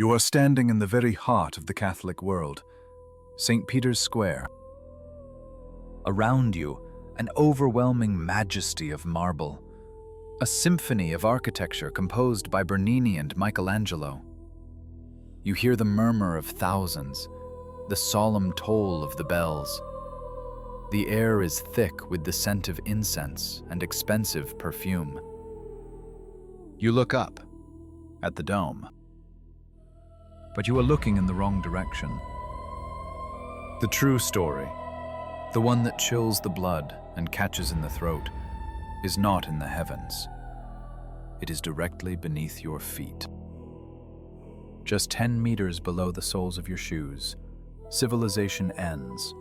You are standing in the very heart of the Catholic world, St. Peter's Square. Around you, an overwhelming majesty of marble, a symphony of architecture composed by Bernini and Michelangelo. You hear the murmur of thousands, the solemn toll of the bells. The air is thick with the scent of incense and expensive perfume. You look up at the dome, but you are looking in the wrong direction. The true story, the one that chills the blood and catches in the throat, is not in the heavens. It is directly beneath your feet. Just 10 meters below the soles of your shoes, civilization ends,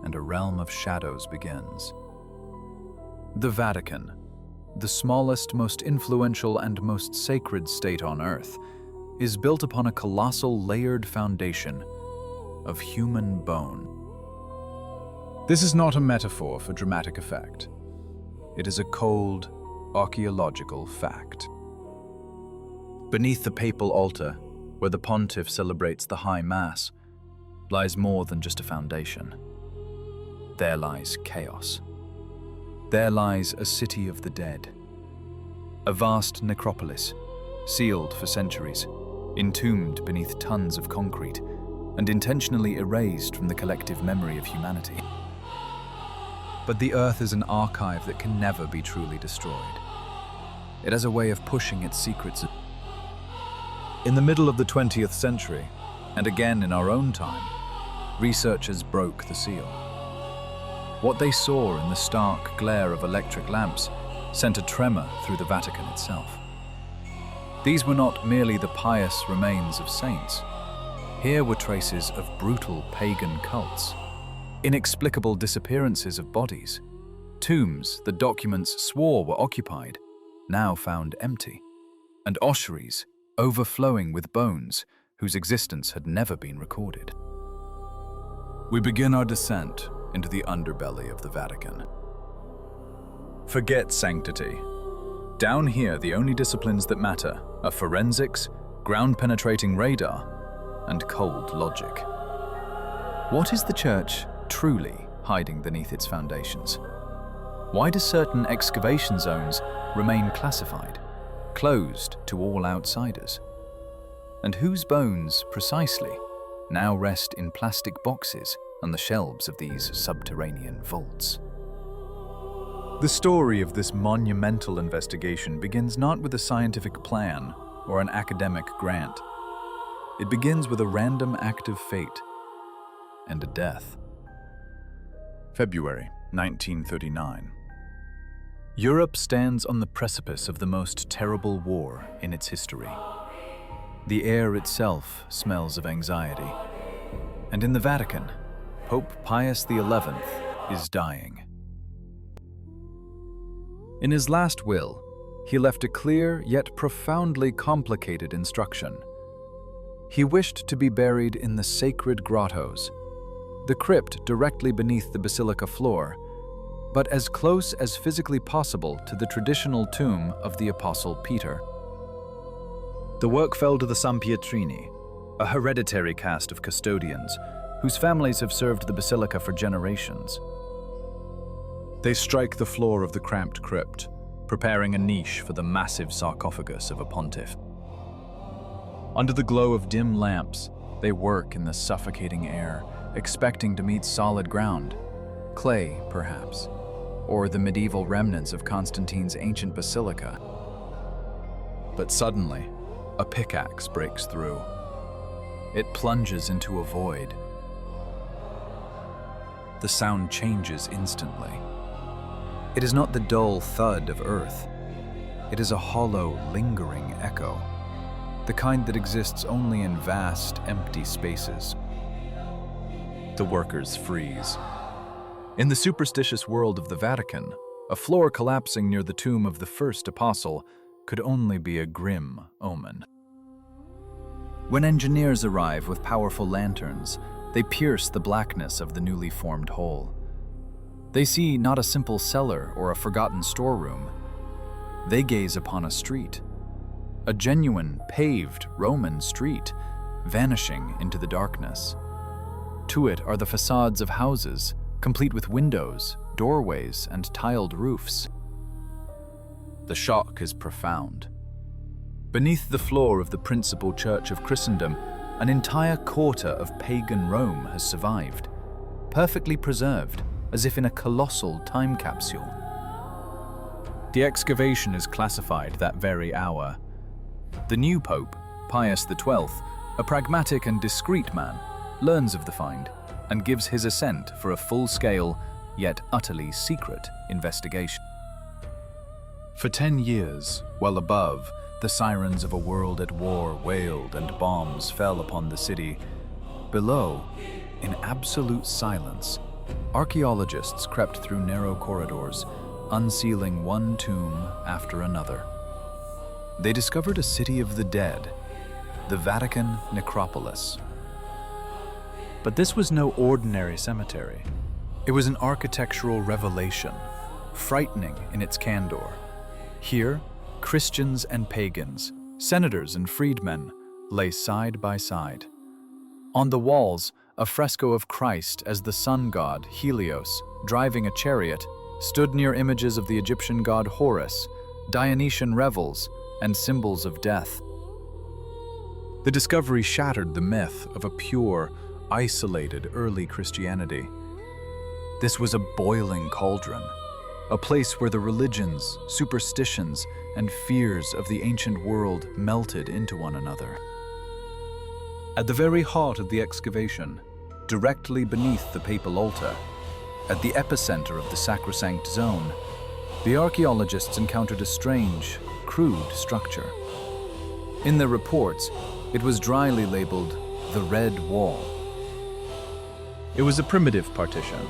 and a realm of shadows begins. The Vatican, the smallest, most influential, and most sacred state on earth, is built upon a colossal layered foundation of human bone. This is not a metaphor for dramatic effect. It is a cold, archaeological fact. Beneath the papal altar, where the pontiff celebrates the High Mass, lies more than just a foundation. There lies chaos. There lies a city of the dead. A vast necropolis, sealed for centuries, entombed beneath tons of concrete, and intentionally erased from the collective memory of humanity. But the earth is an archive that can never be truly destroyed. It has a way of pushing its secrets. In the middle of the 20th century, and again in our own time, researchers broke the seal. What they saw in the stark glare of electric lamps sent a tremor through the Vatican itself. These were not merely the pious remains of saints. Here were traces of brutal pagan cults, inexplicable disappearances of bodies, tombs that documents swore were occupied, now found empty, and ossuaries overflowing with bones whose existence had never been recorded. We begin our descent into the underbelly of the Vatican. Forget sanctity. Down here, the only disciplines that matter are forensics, ground-penetrating radar, and cold logic. What is the Church truly hiding beneath its foundations? Why do certain excavation zones remain classified, closed to all outsiders? And whose bones, precisely, now rest in plastic boxes on the shelves of these subterranean vaults? The story of this monumental investigation begins not with a scientific plan or an academic grant. It begins with a random act of fate and a death. February 1939. Europe stands on the precipice of the most terrible war in its history. The air itself smells of anxiety. And in the Vatican, Pope Pius XI is dying. In his last will, he left a clear yet profoundly complicated instruction. He wished to be buried in the sacred grottos, the crypt directly beneath the Basilica floor, but as close as physically possible to the traditional tomb of the Apostle Peter. The work fell to the Sampietrini, a hereditary caste of custodians whose families have served the Basilica for generations. They strike the floor of the cramped crypt, preparing a niche for the massive sarcophagus of a pontiff. Under the glow of dim lamps, they work in the suffocating air, expecting to meet solid ground, clay perhaps, or the medieval remnants of Constantine's ancient basilica. But suddenly, a pickaxe breaks through. It plunges into a void. The sound changes instantly. It is not the dull thud of earth. It is a hollow, lingering echo, the kind that exists only in vast, empty spaces. The workers freeze. In the superstitious world of the Vatican, a floor collapsing near the tomb of the first apostle could only be a grim omen. When engineers arrive with powerful lanterns, they pierce the blackness of the newly formed hole. They see not a simple cellar or a forgotten storeroom. They gaze upon a street, a genuine paved Roman street, vanishing into the darkness. To it are the facades of houses, complete with windows, doorways, and tiled roofs. The shock is profound. Beneath the floor of the principal church of Christendom, an entire quarter of pagan Rome has survived, perfectly preserved, as if in a colossal time capsule. The excavation is classified that very hour. The new Pope, Pius XII, a pragmatic and discreet man, learns of the find and gives his assent for a full-scale, yet utterly secret, investigation. For 10 years, well above, the sirens of a world at war wailed and bombs fell upon the city. Below, in absolute silence, archaeologists crept through narrow corridors, unsealing one tomb after another. They discovered a city of the dead, the Vatican necropolis. But this was no ordinary cemetery. It was an architectural revelation, frightening in its candor. Here, Christians and pagans, senators and freedmen, lay side by side. On the walls, a fresco of Christ as the sun god, Helios, driving a chariot, stood near images of the Egyptian god Horus, Dionysian revels, and symbols of death. The discovery shattered the myth of a pure, isolated early Christianity. This was a boiling cauldron, a place where the religions, superstitions, and fears of the ancient world melted into one another. At the very heart of the excavation, directly beneath the papal altar, at the epicenter of the sacrosanct zone, the archaeologists encountered a strange, crude structure. In their reports, it was dryly labeled the Red Wall. It was a primitive partition,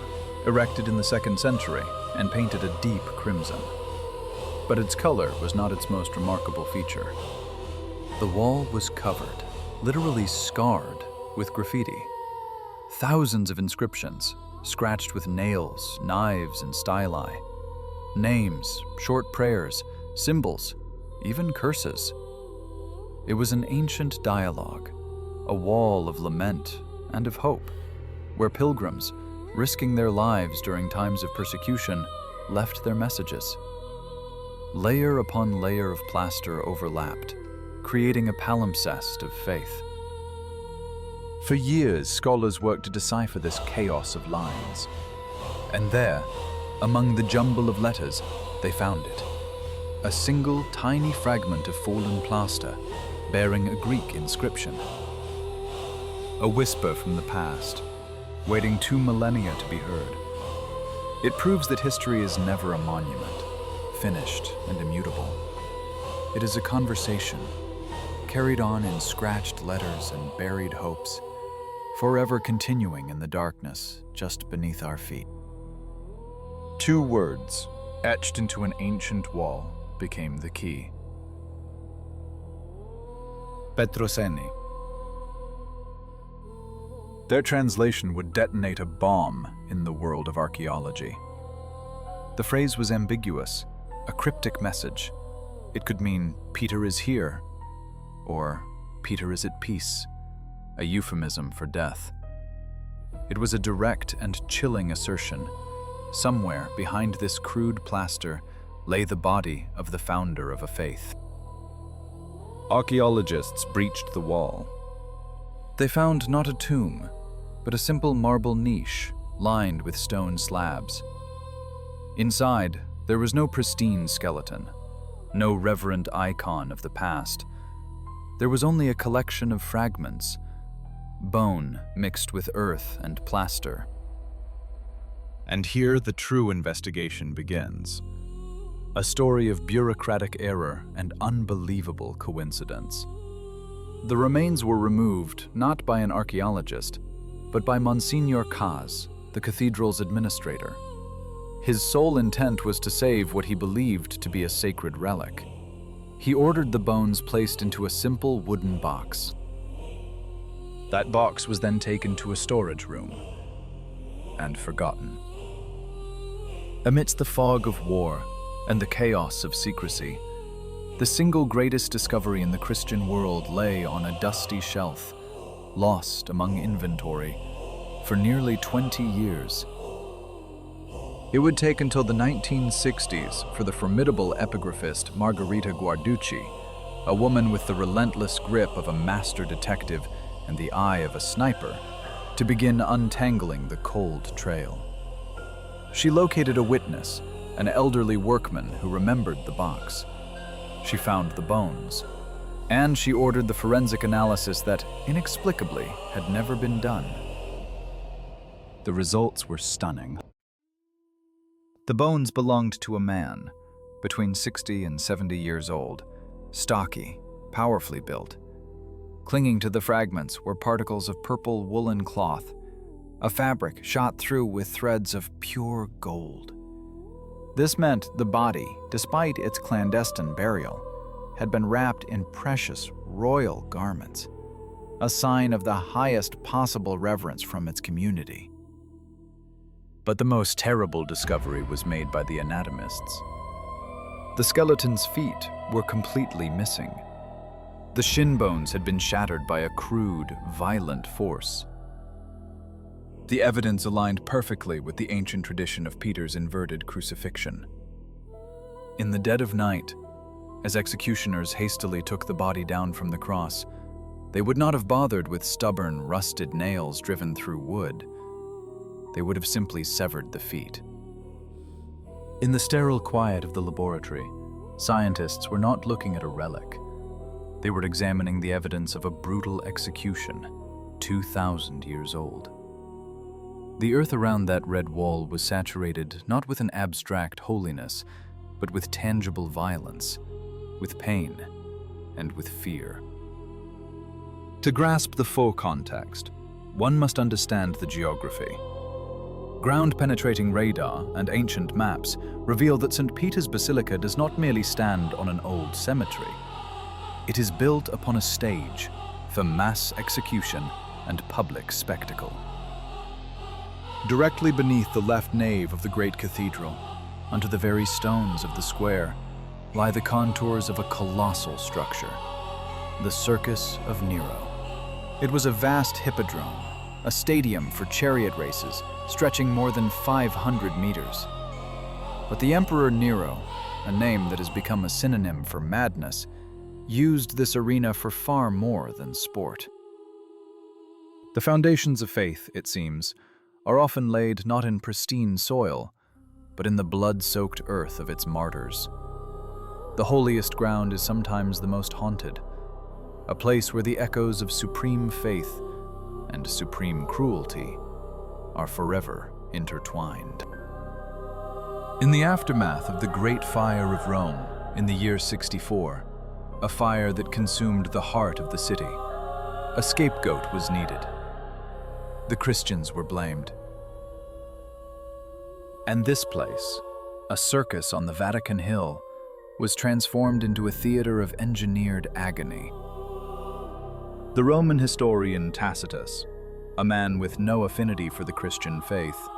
erected in the 2nd century and painted a deep crimson. But its color was not its most remarkable feature. The wall was covered, literally scarred, with graffiti. Thousands of inscriptions, scratched with nails, knives, and styli. Names, short prayers, symbols, even curses. It was an ancient dialogue, a wall of lament and of hope, where pilgrims, risking their lives during times of persecution, left their messages. Layer upon layer of plaster overlapped, creating a palimpsest of faith. For years, scholars worked to decipher this chaos of lines. And there, among the jumble of letters, they found it. A single tiny fragment of fallen plaster, bearing a Greek inscription. A whisper from the past, waiting 2 millennia to be heard. It proves that history is never a monument, finished and immutable. It is a conversation, carried on in scratched letters and buried hopes, forever continuing in the darkness just beneath our feet. 2 words, etched into an ancient wall, became the key. Petroseni. Their translation would detonate a bomb in the world of archaeology. The phrase was ambiguous, a cryptic message. It could mean, Peter is here, or Peter is at peace, a euphemism for death. It was a direct and chilling assertion. Somewhere behind this crude plaster lay the body of the founder of a faith. Archaeologists breached the wall. They found not a tomb, but a simple marble niche lined with stone slabs. Inside, there was no pristine skeleton, no reverent icon of the past. There was only a collection of fragments, bone mixed with earth and plaster. And here the true investigation begins. A story of bureaucratic error and unbelievable coincidence. The remains were removed not by an archaeologist, but by Monsignor Kaz, the cathedral's administrator. His sole intent was to save what he believed to be a sacred relic. He ordered the bones placed into a simple wooden box. That box was then taken to a storage room and forgotten. Amidst the fog of war and the chaos of secrecy, The single greatest discovery in the Christian world lay on a dusty shelf, lost among inventory, for nearly 20 years. It would take until the 1960s for the formidable epigraphist Margherita Guarducci, a woman with the relentless grip of a master detective and the eye of a sniper, to begin untangling the cold trail. She located a witness, an elderly workman who remembered the box. She found the bones, and she ordered the forensic analysis that, inexplicably, had never been done. The results were stunning. The bones belonged to a man, between 60 and 70 years old, stocky, powerfully built. Clinging to the fragments were particles of purple woolen cloth, a fabric shot through with threads of pure gold. This meant the body, despite its clandestine burial, had been wrapped in precious royal garments, a sign of the highest possible reverence from its community. But the most terrible discovery was made by the anatomists. The skeleton's feet were completely missing. The shin bones had been shattered by a crude, violent force. The evidence aligned perfectly with the ancient tradition of Peter's inverted crucifixion. In the dead of night, as executioners hastily took the body down from the cross, they would not have bothered with stubborn, rusted nails driven through wood. They would have simply severed the feet. In the sterile quiet of the laboratory, scientists were not looking at a relic. They were examining the evidence of a brutal execution, 2,000 years old. The earth around that red wall was saturated not with an abstract holiness, but with tangible violence, with pain, and with fear. To grasp the full context, one must understand the geography. Ground-penetrating radar and ancient maps reveal that St. Peter's Basilica does not merely stand on an old cemetery. It is built upon a stage for mass execution and public spectacle. Directly beneath the left nave of the great cathedral, under the very stones of the square, lie the contours of a colossal structure, the Circus of Nero. It was a vast hippodrome, a stadium for chariot races stretching more than 500 meters. But the Emperor Nero, a name that has become a synonym for madness, used this arena for far more than sport. The foundations of faith, it seems, are often laid not in pristine soil, but in the blood-soaked earth of its martyrs. The holiest ground is sometimes the most haunted, a place where the echoes of supreme faith and supreme cruelty are forever intertwined. In the aftermath of the Great Fire of Rome in the year 64, a fire that consumed the heart of the city, a scapegoat was needed. The Christians were blamed. And this place, a circus on the Vatican Hill, was transformed into a theater of engineered agony. The Roman historian Tacitus, a man with no affinity for the Christian faith,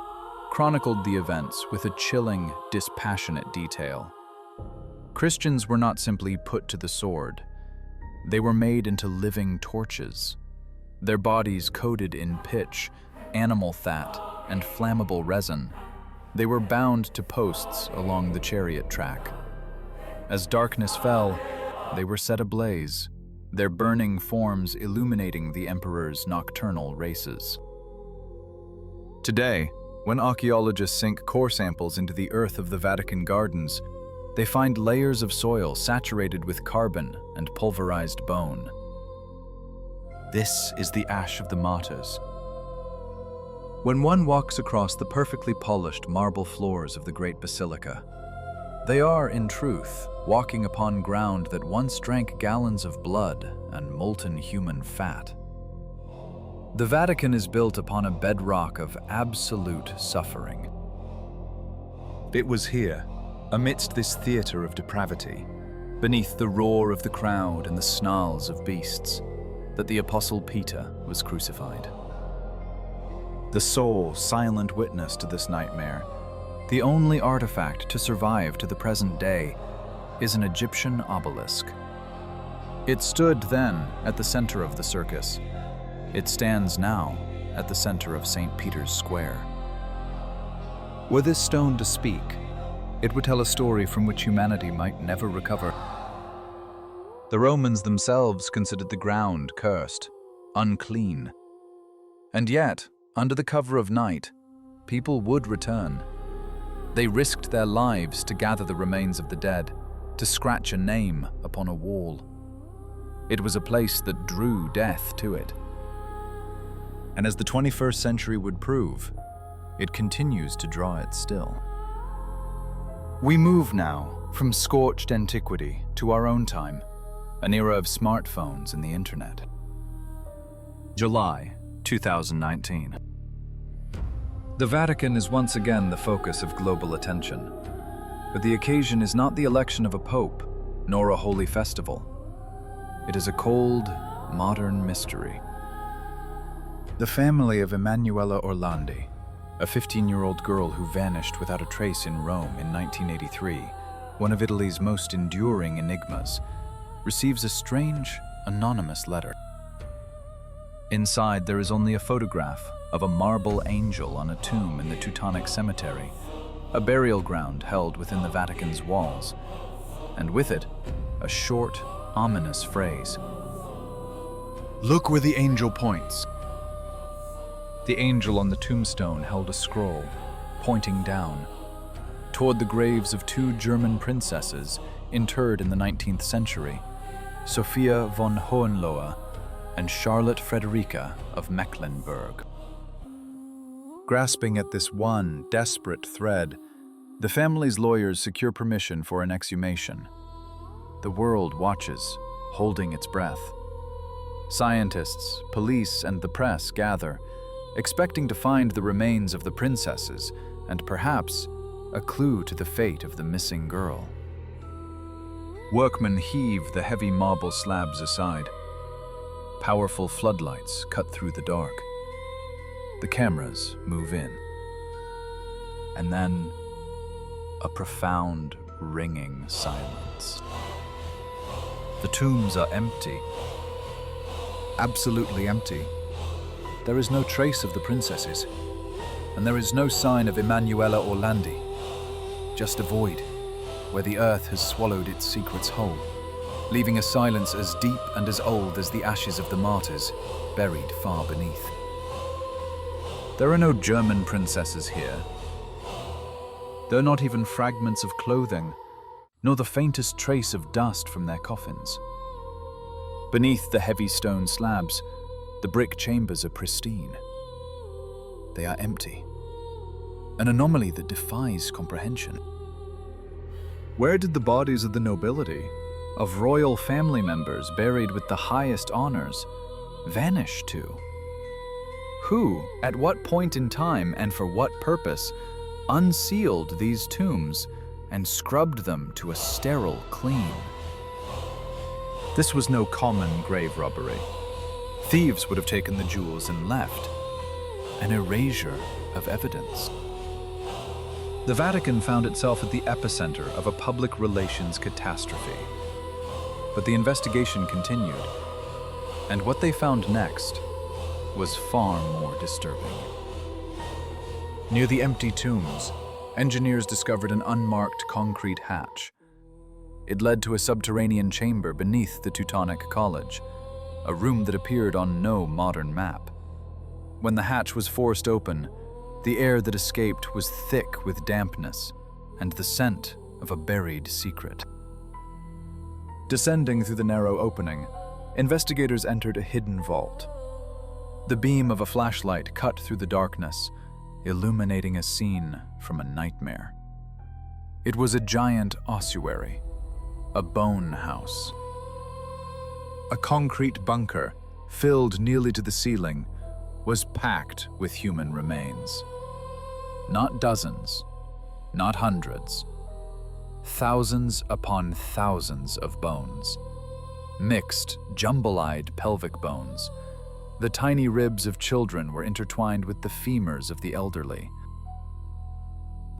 chronicled the events with a chilling, dispassionate detail. Christians were not simply put to the sword. They were made into living torches, their bodies coated in pitch, animal fat, and flammable resin. They were bound to posts along the chariot track. As darkness fell, they were set ablaze, their burning forms illuminating the emperor's nocturnal races. Today, when archaeologists sink core samples into the earth of the Vatican gardens, they find layers of soil saturated with carbon and pulverized bone. This is the ash of the martyrs. When one walks across the perfectly polished marble floors of the great basilica, they are, in truth, walking upon ground that once drank gallons of blood and molten human fat. The Vatican is built upon a bedrock of absolute suffering. It was here, amidst this theater of depravity, beneath the roar of the crowd and the snarls of beasts, that the Apostle Peter was crucified. The sole, silent witness to this nightmare, the only artifact to survive to the present day, is an Egyptian obelisk. It stood then at the center of the Circus. It stands now at the center of St. Peter's Square. Were this stone to speak, it would tell a story from which humanity might never recover. The Romans themselves considered the ground cursed, unclean. And yet, under the cover of night, people would return. They risked their lives to gather the remains of the dead, to scratch a name upon a wall. It was a place that drew death to it. And as the 21st century would prove, it continues to draw it still. We move now from scorched antiquity to our own time, an era of smartphones and the internet. July 2019. The Vatican is once again the focus of global attention. But the occasion is not the election of a pope, nor a holy festival. It is a cold, modern mystery. The family of Emanuela Orlandi, a 15-year-old girl who vanished without a trace in Rome in 1983, one of Italy's most enduring enigmas, receives a strange, anonymous letter. Inside, there is only a photograph of a marble angel on a tomb in the Teutonic Cemetery, a burial ground held within the Vatican's walls, and with it, a short, ominous phrase. "Look where the angel points." The angel on the tombstone held a scroll, pointing down, toward the graves of two German princesses interred in the 19th century, Sophia von Hohenlohe and Charlotte Frederica of Mecklenburg. Grasping at this one desperate thread, the family's lawyers secure permission for an exhumation. The world watches, holding its breath. Scientists, police, and the press gather, expecting to find the remains of the princesses and perhaps a clue to the fate of the missing girl. Workmen heave the heavy marble slabs aside. Powerful floodlights cut through the dark. The cameras move in. And then, a profound, ringing silence. The tombs are empty. Absolutely empty. There is no trace of the princesses, and there is no sign of Emanuela Orlandi. Just a void, where the earth has swallowed its secrets whole, leaving a silence as deep and as old as the ashes of the martyrs, buried far beneath. There are no German princesses here. There are not even fragments of clothing, nor the faintest trace of dust from their coffins. Beneath the heavy stone slabs, the brick chambers are pristine. They are empty, an anomaly that defies comprehension. Where did the bodies of the nobility, of royal family members buried with the highest honors, vanish to? Who, at what point in time and for what purpose, unsealed these tombs and scrubbed them to a sterile clean? This was no common grave robbery. Thieves would have taken the jewels and left. An erasure of evidence. The Vatican found itself at the epicenter of a public relations catastrophe. But the investigation continued, and what they found next was far more disturbing. Near the empty tombs, engineers discovered an unmarked concrete hatch. It led to a subterranean chamber beneath the Teutonic College, a room that appeared on no modern map. When the hatch was forced open, the air that escaped was thick with dampness and the scent of a buried secret. Descending through the narrow opening, investigators entered a hidden vault. The beam of a flashlight cut through the darkness, illuminating a scene from a nightmare. It was a giant ossuary, a bone house. A concrete bunker, filled nearly to the ceiling, was packed with human remains. Not dozens, not hundreds. Thousands upon thousands of bones. Mixed, jumble-eyed pelvic bones. The tiny ribs of children were intertwined with the femurs of the elderly.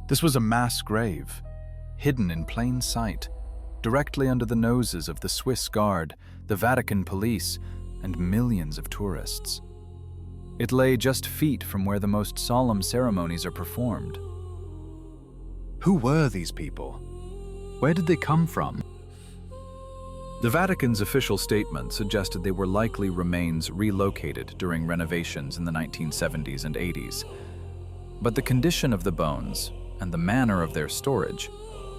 This was a mass grave, hidden in plain sight, directly under the noses of the Swiss Guard, the Vatican police, and millions of tourists. It lay just feet from where the most solemn ceremonies are performed. Who were these people? Where did they come from? The Vatican's official statement suggested they were likely remains relocated during renovations in the 1970s and 80s. But the condition of the bones and the manner of their storage,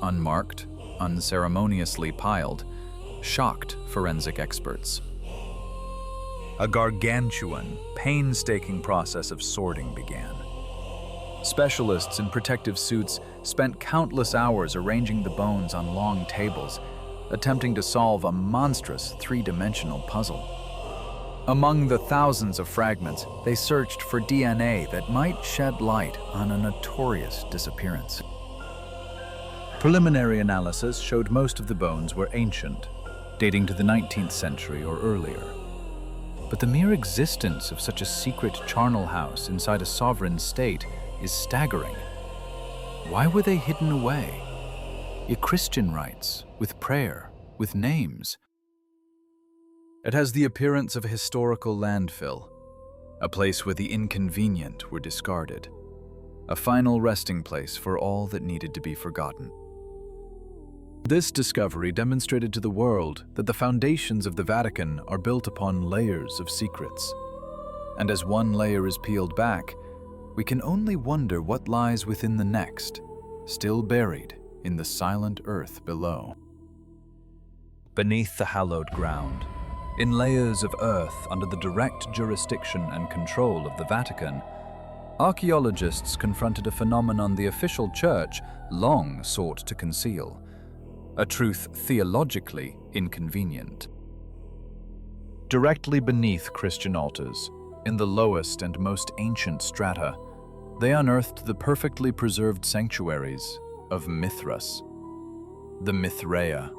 unmarked, unceremoniously piled, shocked forensic experts. A gargantuan, painstaking process of sorting began. Specialists in protective suits spent countless hours arranging the bones on long tables, attempting to solve a monstrous three-dimensional puzzle. Among the thousands of fragments, they searched for DNA that might shed light on a notorious disappearance. Preliminary analysis showed most of the bones were ancient, dating to the 19th century or earlier. But the mere existence of such a secret charnel house inside a sovereign state is staggering. Why were they hidden away? Yet Christian rites, with prayer, with names. It has the appearance of a historical landfill, a place where the inconvenient were discarded, a final resting place for all that needed to be forgotten. This discovery demonstrated to the world that the foundations of the Vatican are built upon layers of secrets. And as one layer is peeled back, we can only wonder what lies within the next, still buried in the silent earth below. Beneath the hallowed ground, in layers of earth under the direct jurisdiction and control of the Vatican, archaeologists confronted a phenomenon the official church long sought to conceal, a truth theologically inconvenient. Directly beneath Christian altars, in the lowest and most ancient strata, they unearthed the perfectly preserved sanctuaries of Mithras, the Mithraea.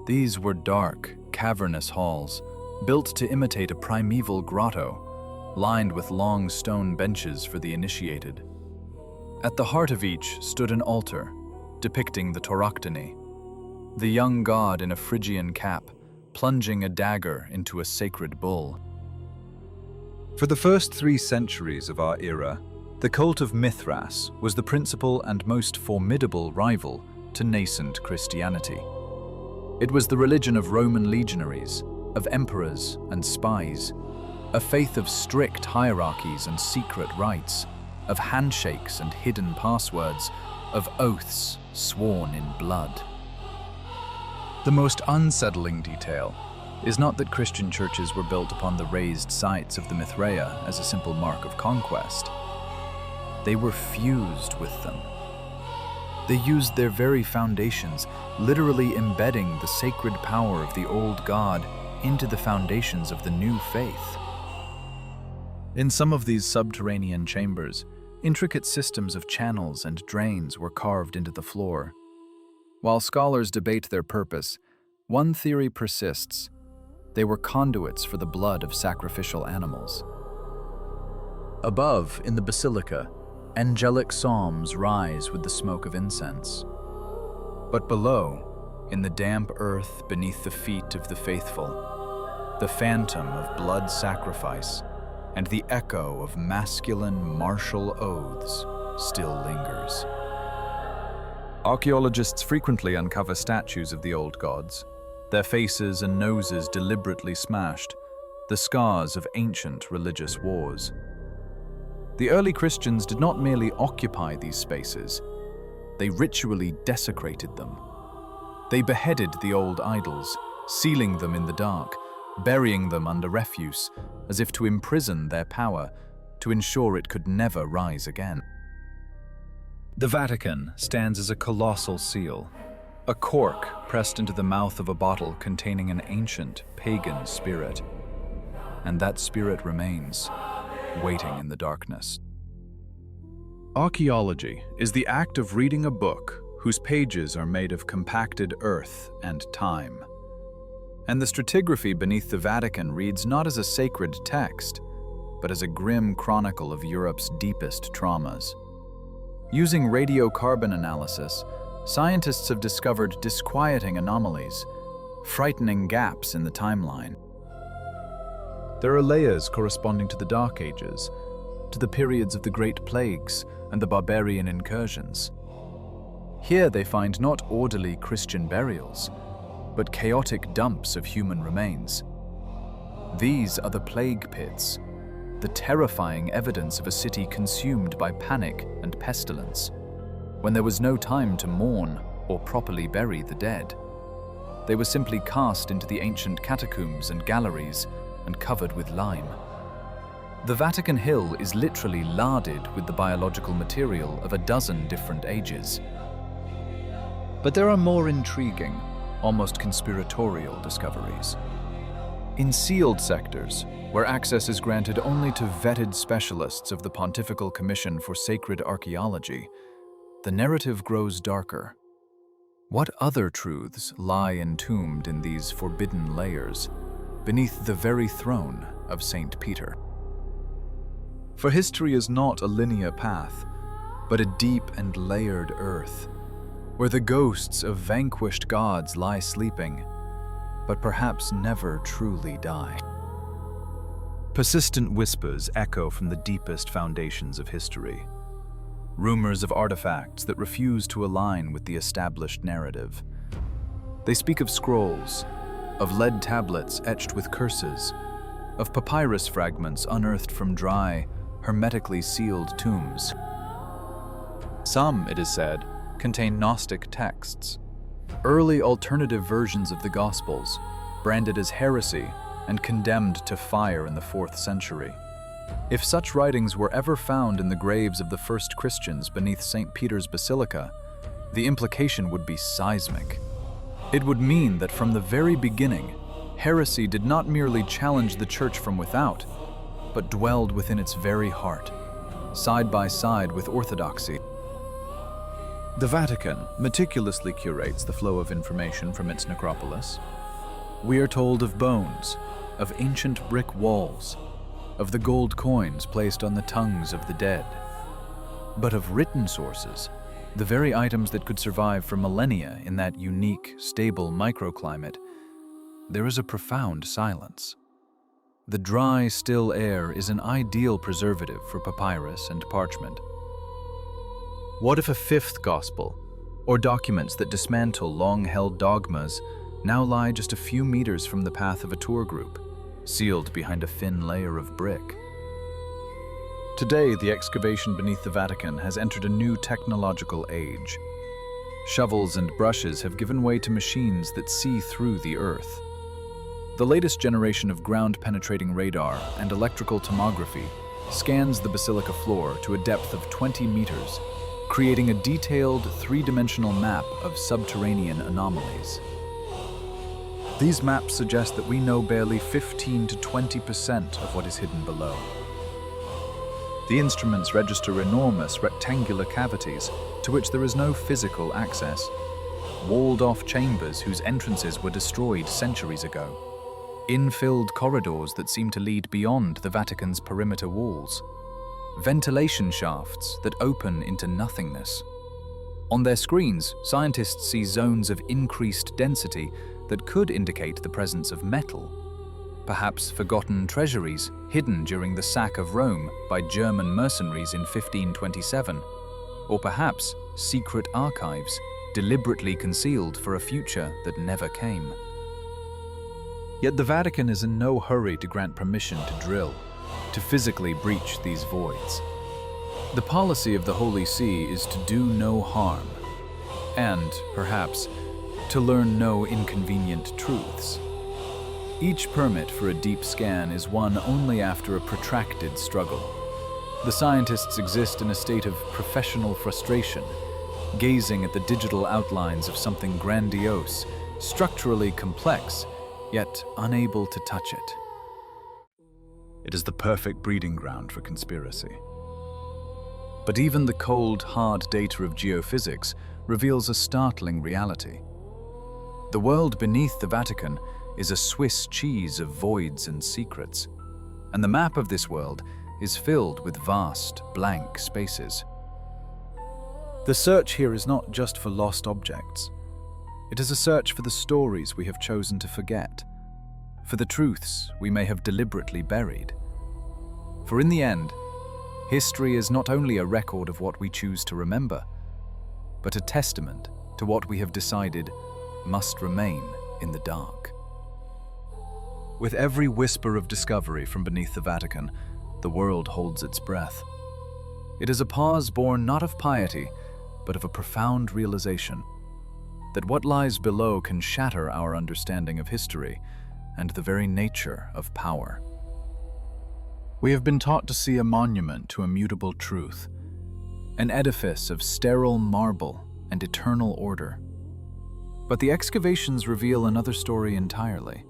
These were dark, cavernous halls, built to imitate a primeval grotto, lined with long stone benches for the initiated. At the heart of each stood an altar, depicting the Tauroctony, the young god in a Phrygian cap, plunging a dagger into a sacred bull. For the first 3 centuries of our era, the cult of Mithras was the principal and most formidable rival to nascent Christianity. It was the religion of Roman legionaries, of emperors and spies, a faith of strict hierarchies and secret rites, of handshakes and hidden passwords, of oaths sworn in blood. The most unsettling detail is not that Christian churches were built upon the raised sites of the Mithraea as a simple mark of conquest. They were fused with them. They used their very foundations, literally embedding the sacred power of the old god into the foundations of the new faith. In some of these subterranean chambers, intricate systems of channels and drains were carved into the floor. While scholars debate their purpose, one theory persists: they were conduits for the blood of sacrificial animals. Above, in the Basilica, angelic psalms rise with the smoke of incense. But below, in the damp earth beneath the feet of the faithful, the phantom of blood sacrifice and the echo of masculine martial oaths still lingers. Archaeologists frequently uncover statues of the old gods, their faces and noses deliberately smashed, the scars of ancient religious wars. The early Christians did not merely occupy these spaces, they ritually desecrated them. They beheaded the old idols, sealing them in the dark, burying them under refuse, as if to imprison their power, to ensure it could never rise again. The Vatican stands as a colossal seal, a cork pressed into the mouth of a bottle containing an ancient pagan spirit. And that spirit remains, waiting in the darkness. Archaeology is the act of reading a book whose pages are made of compacted earth and time. And the stratigraphy beneath the Vatican reads not as a sacred text, but as a grim chronicle of Europe's deepest traumas. Using radiocarbon analysis, scientists have discovered disquieting anomalies, frightening gaps in the timeline. There are layers corresponding to the Dark Ages, to the periods of the Great Plagues and the barbarian incursions. Here they find not orderly Christian burials, but chaotic dumps of human remains. These are the plague pits, the terrifying evidence of a city consumed by panic and pestilence, when there was no time to mourn or properly bury the dead. They were simply cast into the ancient catacombs and galleries and covered with lime. The Vatican Hill is literally larded with the biological material of a dozen different ages. But there are more intriguing, almost conspiratorial discoveries. In sealed sectors, where access is granted only to vetted specialists of the Pontifical Commission for Sacred Archaeology, the narrative grows darker. What other truths lie entombed in these forbidden layers, beneath the very throne of St. Peter? For history is not a linear path, but a deep and layered earth, where the ghosts of vanquished gods lie sleeping, but perhaps never truly die. Persistent whispers echo from the deepest foundations of history. Rumors of artifacts that refuse to align with the established narrative. They speak of scrolls, of lead tablets etched with curses, of papyrus fragments unearthed from dry, hermetically sealed tombs. Some, it is said, contain Gnostic texts, early alternative versions of the Gospels, branded as heresy and condemned to fire in the 4th century. If such writings were ever found in the graves of the first Christians beneath St. Peter's Basilica, the implication would be seismic. It would mean that from the very beginning, heresy did not merely challenge the Church from without, but dwelled within its very heart, side by side with orthodoxy. The Vatican meticulously curates the flow of information from its necropolis. We are told of bones, of ancient brick walls, of the gold coins placed on the tongues of the dead. But of written sources, the very items that could survive for millennia in that unique, stable microclimate, there is a profound silence. The dry, still air is an ideal preservative for papyrus and parchment. What if a 5th gospel, or documents that dismantle long-held dogmas, now lie just a few meters from the path of a tour group, sealed behind a thin layer of brick? Today, the excavation beneath the Vatican has entered a new technological age. Shovels and brushes have given way to machines that see through the earth. The latest generation of ground-penetrating radar and electrical tomography scans the basilica floor to a depth of 20 meters, creating a detailed, 3-dimensional map of subterranean anomalies. These maps suggest that we know barely 15 to 20% of what is hidden below. The instruments register enormous rectangular cavities to which there is no physical access, walled-off chambers whose entrances were destroyed centuries ago, infilled corridors that seem to lead beyond the Vatican's perimeter walls, ventilation shafts that open into nothingness. On their screens, scientists see zones of increased density that could indicate the presence of metal, perhaps forgotten treasuries hidden during the sack of Rome by German mercenaries in 1527, or perhaps secret archives deliberately concealed for a future that never came. Yet the Vatican is in no hurry to grant permission to drill, to physically breach these voids. The policy of the Holy See is to do no harm, and, perhaps, to learn no inconvenient truths. Each permit for a deep scan is won only after a protracted struggle. The scientists exist in a state of professional frustration, gazing at the digital outlines of something grandiose, structurally complex, yet unable to touch it. It is the perfect breeding ground for conspiracy. But even the cold, hard data of geophysics reveals a startling reality. The world beneath the Vatican is a Swiss cheese of voids and secrets, and the map of this world is filled with vast, blank spaces. The search here is not just for lost objects. It is a search for the stories we have chosen to forget, for the truths we may have deliberately buried. For in the end, history is not only a record of what we choose to remember, but a testament to what we have decided must remain in the dark. With every whisper of discovery from beneath the Vatican, the world holds its breath. It is a pause born not of piety, but of a profound realization that what lies below can shatter our understanding of history and the very nature of power. We have been taught to see a monument to immutable truth, an edifice of sterile marble and eternal order. But the excavations reveal another story entirely,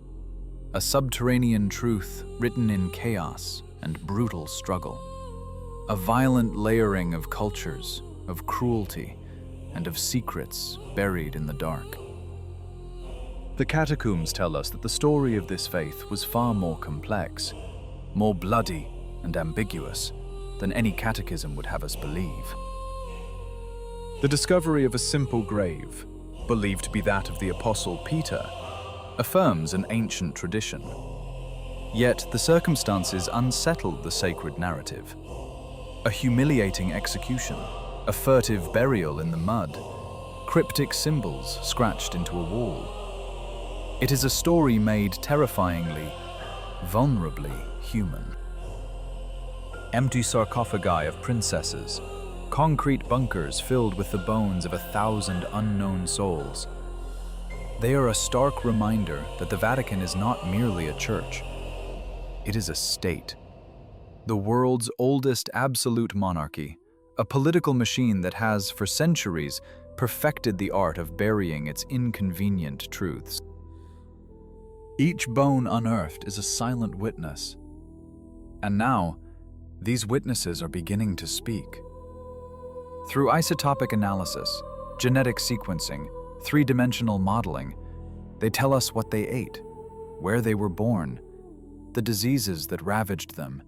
a subterranean truth written in chaos and brutal struggle, a violent layering of cultures, of cruelty, and of secrets buried in the dark. The catacombs tell us that the story of this faith was far more complex, more bloody and ambiguous than any catechism would have us believe. The discovery of a simple grave, believed to be that of the Apostle Peter, affirms an ancient tradition. Yet the circumstances unsettled the sacred narrative. A humiliating execution, a furtive burial in the mud, cryptic symbols scratched into a wall. It is a story made terrifyingly, vulnerably human. Empty sarcophagi of princesses, concrete bunkers filled with the bones of 1,000 unknown souls. They are a stark reminder that the Vatican is not merely a church. It is a state. The world's oldest absolute monarchy, a political machine that has, for centuries, perfected the art of burying its inconvenient truths. Each bone unearthed is a silent witness. And now, these witnesses are beginning to speak. Through isotopic analysis, genetic sequencing, three-dimensional modeling, they tell us what they ate, where they were born, the diseases that ravaged them,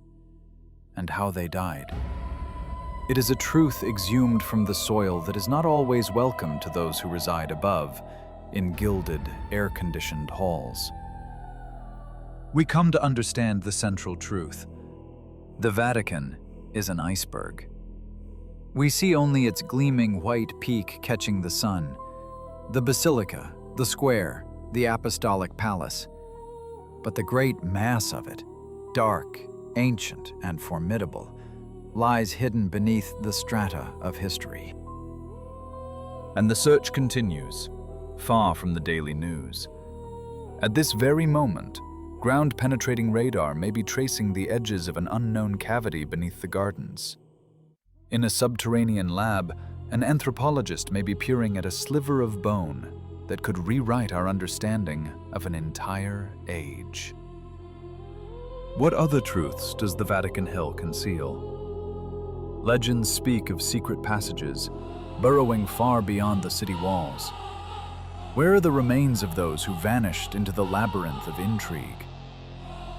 and how they died. It is a truth exhumed from the soil that is not always welcome to those who reside above, in gilded, air-conditioned halls. We come to understand the central truth. The Vatican is an iceberg. We see only its gleaming white peak catching the sun, the Basilica, the square, the Apostolic Palace. But the great mass of it, dark, ancient, and formidable, lies hidden beneath the strata of history. And the search continues, far from the daily news. At this very moment, ground-penetrating radar may be tracing the edges of an unknown cavity beneath the gardens. In a subterranean lab, an anthropologist may be peering at a sliver of bone that could rewrite our understanding of an entire age. What other truths does the Vatican Hill conceal? Legends speak of secret passages, burrowing far beyond the city walls. Where are the remains of those who vanished into the labyrinth of intrigue?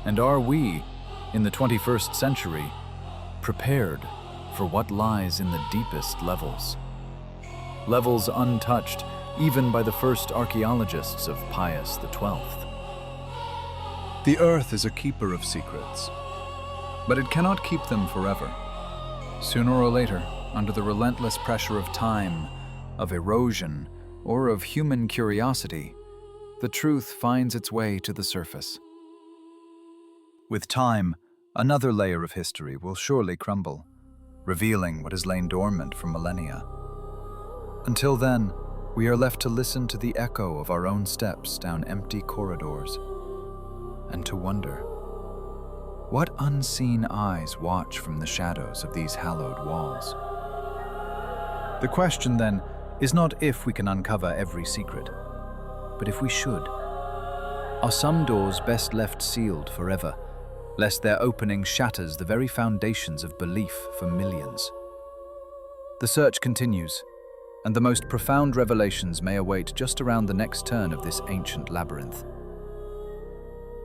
And are we, in the 21st century, prepared for what lies in the deepest levels? Levels untouched even by the first archaeologists of Pius XII. The earth is a keeper of secrets, but it cannot keep them forever. Sooner or later, under the relentless pressure of time, of erosion, or of human curiosity, the truth finds its way to the surface. With time, another layer of history will surely crumble, revealing what has lain dormant for millennia. Until then, we are left to listen to the echo of our own steps down empty corridors, and to wonder, what unseen eyes watch from the shadows of these hallowed walls? The question, then, is not if we can uncover every secret, but if we should. Are some doors best left sealed forever, lest their opening shatters the very foundations of belief for millions? The search continues, and the most profound revelations may await just around the next turn of this ancient labyrinth.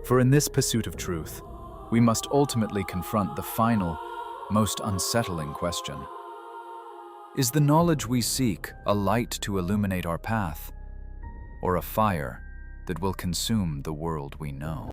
For in this pursuit of truth, we must ultimately confront the final, most unsettling question. Is the knowledge we seek a light to illuminate our path, or a fire that will consume the world we know?